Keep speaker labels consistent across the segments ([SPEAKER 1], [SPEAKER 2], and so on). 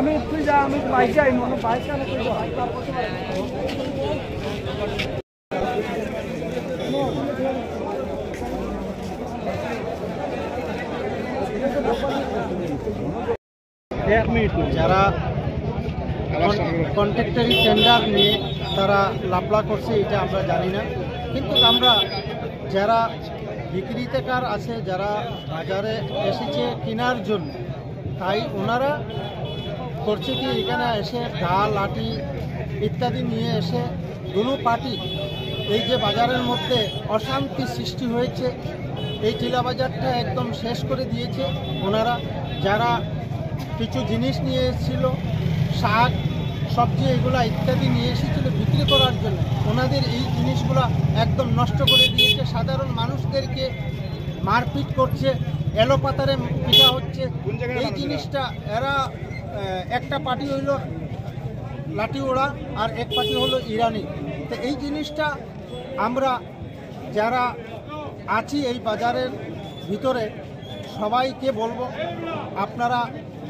[SPEAKER 1] আমি তুই যা আমি বাইক যাই মনে বাইক চালা তুই যা
[SPEAKER 2] যারা কন্ট্রাক্টরি টেন্ডার নিয়ে তারা লাফলা করছে এটা আমরা জানি না, কিন্তু আমরা যারা বিক্রেতাকার আছে যারা বাজারে এসেছে কেনার জন্য, তাই ওনারা করছে কি এখানে এসে ঢাল লাঠি ইত্যাদি নিয়ে এসে দুনো পার্টি এই যে বাজারের মধ্যে অশান্তি সৃষ্টি হয়েছে, এই টিলা বাজারটা একদম শেষ করে দিয়েছে। ওনারা যারা কিছু জিনিস নিয়ে এসেছিল, শাক সবজি এগুলা ইত্যাদি নিয়ে এসেছিল বিক্রি করার জন্য, ওনাদের এই জিনিসগুলা একদম নষ্ট করে দিয়েছে। সাধারণ মানুষদেরকে মারপিট করছে, এলোপাতারে পিটা হচ্ছে। এই জিনিসটা এরা একটা পার্টি হইল লাঠি ওড়া আর এক পার্টি হলো ইরানি। তো এই জিনিসটা আমরা যারা আছি এই বাজারের ভিতরে সবাইকে বলবো, আপনারা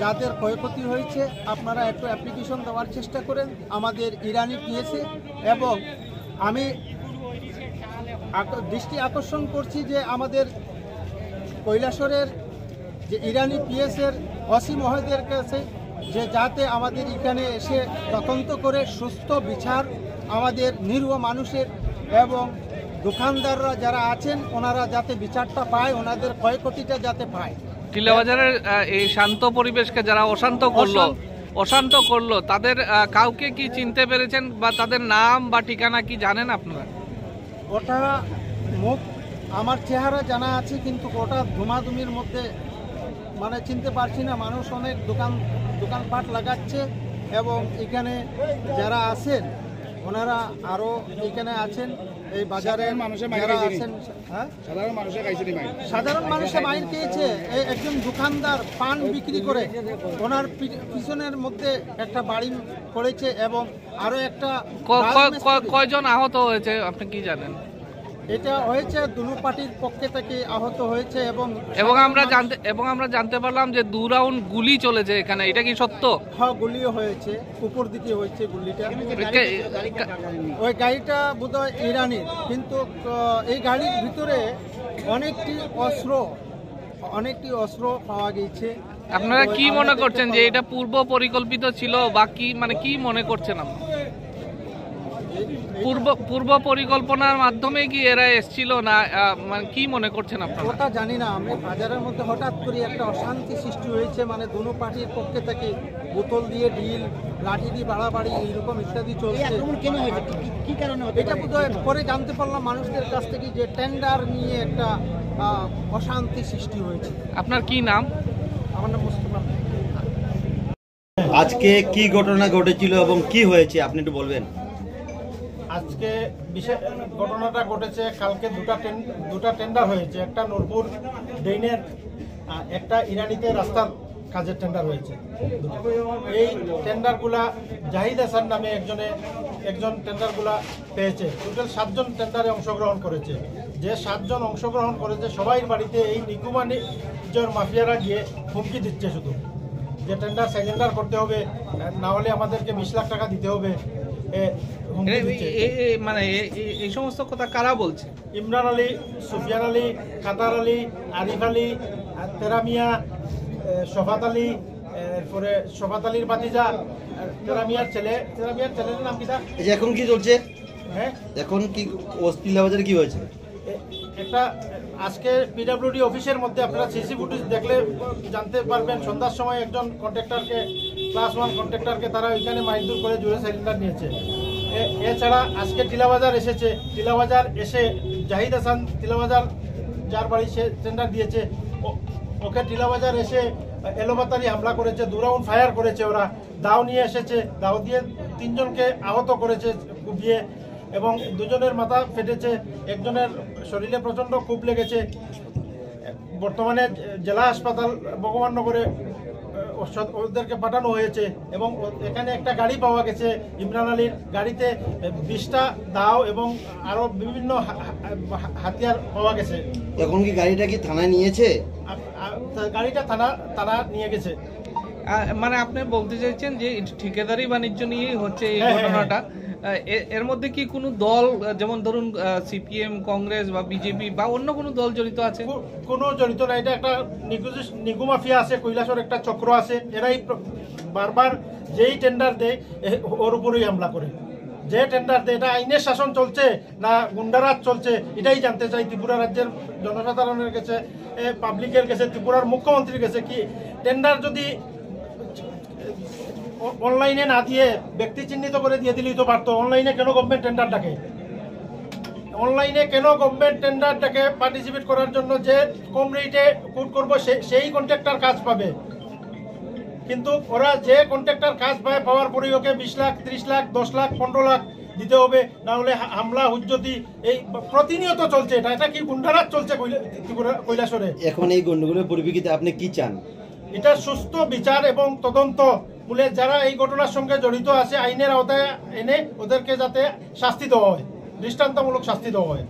[SPEAKER 2] যাদের ক্ষয়ক্ষতি হয়েছে আপনারা একটু অ্যাপ্লিকেশন দেওয়ার চেষ্টা করেন আমাদের ইরানি পিএসে। এবং আমি দৃষ্টি আকর্ষণ করছি যে আমাদের কৈলাসরের যে ইরানি পিএসের ওসি মহোদয়ের কাছে, যে যাতে আমাদের এখানে এসে তদন্ত করে সুস্থ বিচার আমাদের নিরীহ মানুষের এবং দোকানদাররা যারা আছেন ওনারা যাতে বিচারটা পায়, ওনাদের ক্ষয়ক্ষতিটা যাতে পায়।
[SPEAKER 3] টিলা বাজারের এই শান্ত পরিবেশকে যারা অশান্ত করলো তাদের কাউকে কি চিনতে পেরেছেন বা তাদের নাম বা ঠিকানা কি জানেন আপনারা?
[SPEAKER 2] ওটা মুখ আমার চেহারা জানা আছে, কিন্তু ওটা ধুমাধুমির মধ্যে মানে চিনতে পারছি না। মানুষ অনেক দোকানপাট লাগাচ্ছে এবং এখানে যারা আছেন ওনারা আরও এখানে আছেন এই বাজারের যারা আছেন। হ্যাঁ, সাধারণ মানুষের মাইন খেয়েছে। একজন দোকানদার পান বিক্রি করে ওনার পিছনের মধ্যে একটা বাড়ি করেছে এবং আরো একটা
[SPEAKER 3] কয়জন আহত হয়েছে আপনি কি জানেন?
[SPEAKER 2] এটা হয়েছে দুনো পার্টির পক্ষে থেকে আহত হয়েছে
[SPEAKER 3] এবং আমরা জানতে পারলাম যে 2 রাউন্ড গুলি চলেছে এখানে, এটা কি সত্য?
[SPEAKER 2] হ্যাঁ, গুলিও হয়েছে, উপর দিকে হয়েছে গুলিটা। ওই গাড়িটা বোধহয় ইরানির, কিন্তু এই গাড়ির ভিতরে অনেকটি অস্ত্র পাওয়া গেছে।
[SPEAKER 3] আপনারা কি মনে করছেন যে এটা পূর্ব পরিকল্পিত ছিল বা কি, মানে কি মনে করছেন আপনারা? পূর্ব পরিকল্পনার মাধ্যমে কি এরা এসেছিল না, মানে কি মনে করছেন আপনারা?
[SPEAKER 2] ওটা জানি না। আমি বাজারের মধ্যে হঠাৎ করে একটা অশান্তি সৃষ্টি হয়েছে, মানে দুনো পার্টির পক্ষে থেকে বোতল দিয়ে ঢিল লাঠি দিয়ে বাড়াবাড়ি এইরকম ইত্যাদি চলছে। কি কারণে এটা বোধহয় পরে জানতে পারলাম মানুষদের কাছ থেকে যে টেন্ডার নিয়ে একটা অশান্তি সৃষ্টি হয়েছে।
[SPEAKER 3] আপনার কি নাম?
[SPEAKER 2] আমার নাম মুস্তফা।
[SPEAKER 4] আজকে কি ঘটনা ঘটেছিল এবং কি হয়েছে আপনি একটু বলবেন?
[SPEAKER 2] আজকে বিশেষ ঘটনাটা ঘটেছে, কালকে দুটা টেন্ডার হয়েছে। একটা নূরপুর ড্রেনের, একটা ইরানিতে রাস্তার কাজের টেন্ডার হয়েছে। এই টেন্ডারগুলা জাহিদ হাসান নামে একজন টেন্ডারগুলা পেয়েছে। টোটাল 7 জন টেন্ডারে অংশগ্রহণ করেছে। যে 7 জন অংশগ্রহণ করেছে সবাই বাড়িতে এই নিকুমানিজর মাফিয়ারা গিয়ে হুমকি দিচ্ছে শুধু যে টেন্ডার সাইলেন্ডার করতে হবে, না হলে আমাদেরকে 20 লাখ টাকা দিতে হবে।
[SPEAKER 3] মানে এই সমস্ত কথা কারা বলছে?
[SPEAKER 2] ইমরান আলী, সুফিয়ান আলী, কাতার আলী, আরিফ আলী, তেরামিয়া, শফাত আলী, এরপরে শফাত আলীর ভাতিজা, তেরামিয়ার ছেলের নাম কিটা?
[SPEAKER 4] এখন কি চলছে?
[SPEAKER 2] হ্যাঁ,
[SPEAKER 4] এখন কি টিলা বাজারে কি হয়েছে?
[SPEAKER 2] একটা আজকে পিডব্লিউডি অফিসের মধ্যে আপনারা সিসি ফুটেজ দেখলে জানতে পারবেন। সন্ধ্যার সময় একজন কন্ট্রাক্টরকে, ক্লাস 1 কন্ট্রাক্টরকে তারা ওইখানে মাইদুর করে জুড়ে সিলিন্ডার নিয়েছে। এছাড়া আজকে টিলাবাজার এসেছে। টিলাবাজার এসে জাহিদ হাসান টিলাবাজার যার বাড়ি সে টেন্ডার দিয়েছে, ওকে টিলাবাজার এসে এলোপাতারি হামলা করেছে, 2 রাউন্ড ফায়ার করেছে। ওরা দাও নিয়ে এসেছে, দাও দিয়ে 3 জনকে আহত করেছে কুপিয়ে, এবং 2 জনের মাথা ফেটেছে, একজনের শরীরে প্রচণ্ড খুব লেগেছে। বর্তমানে জেলা হাসপাতাল ভগবাননগরে ওদেরকে পাঠানো হয়েছে এবং এখানে একটা গাড়ি পাওয়া গেছে ইমরান আলীর গাড়িতে 20টা দাও এবং আরো বিভিন্ন হাতিয়ার পাওয়া গেছে।
[SPEAKER 4] এখন কি গাড়িটা কি থানায় নিয়েছে?
[SPEAKER 2] গাড়িটা তারা নিয়ে গেছে।
[SPEAKER 3] মানে আপনি বলতে চাইছেন যে ঠিকাদারি বাণিজ্য নিয়েই হচ্ছে এই
[SPEAKER 2] হ্যাঁ,
[SPEAKER 3] ঘটনাটা। এর মধ্যে কি কোনো দল, যেমন ধরুন সিপিএম, কংগ্রেস বা বিজেপি বা অন্য কোনো দল জড়িত আছে?
[SPEAKER 2] কোনো জড়িত না, এটা একটা নিগু মাফিয়া আছে, কৈলাসর একটা চক্র আছে। এরাই বারবার যেই টেন্ডার দেয় ওর উপরেই হামলা করে। যে টেন্ডার দেয়, এটা আইনের শাসন চলছে না গুন্ডারাজ চলছে, এটাই জানতে চাই ত্রিপুরা রাজ্যের জনসাধারণের কাছে, পাবলিকের কাছে, ত্রিপুরার মুখ্যমন্ত্রীর কাছে। কি টেন্ডার যদি অনলাইনে না দিয়ে ব্যক্তি চিহ্নিত করে দিয়ে দিলেই তো পারতো। অনলাইনে কেন গভর্নমেন্ট টেন্ডার ডাকে? অনলাইনে কেন গভর্নমেন্ট টেন্ডার ডাকে পার্টিসিপেট করার জন্য? যে কম রেটে কোট করবো সেই কন্ট্রাক্টর কাজ পাবে, কিন্তু ওরা যে কন্ট্রাক্টর কাজ পায় পাওয়ার পরে ওকে 20 লাখ, 30 লাখ, 10 লাখ, 15 লাখ দিতে হবে, না হলে হামলা হুজ্জতি এই প্রতিনিয়ত চলছে। এটা কি গুন্ডারাজ চলছে কৈলাসরে?
[SPEAKER 4] এখন এই গন্ডগোলের পরিপ্রেক্ষিতে আপনি কি চান?
[SPEAKER 2] এটা সুস্থ বিচার এবং তদন্ত বলে যারা এই ঘটনার সঙ্গে জড়িত আছে আইনের আওতায় এনে ওদেরকে যাতে শাস্তি দেওয়া হয়, দৃষ্টান্তমূলক শাস্তি দেওয়া হয়।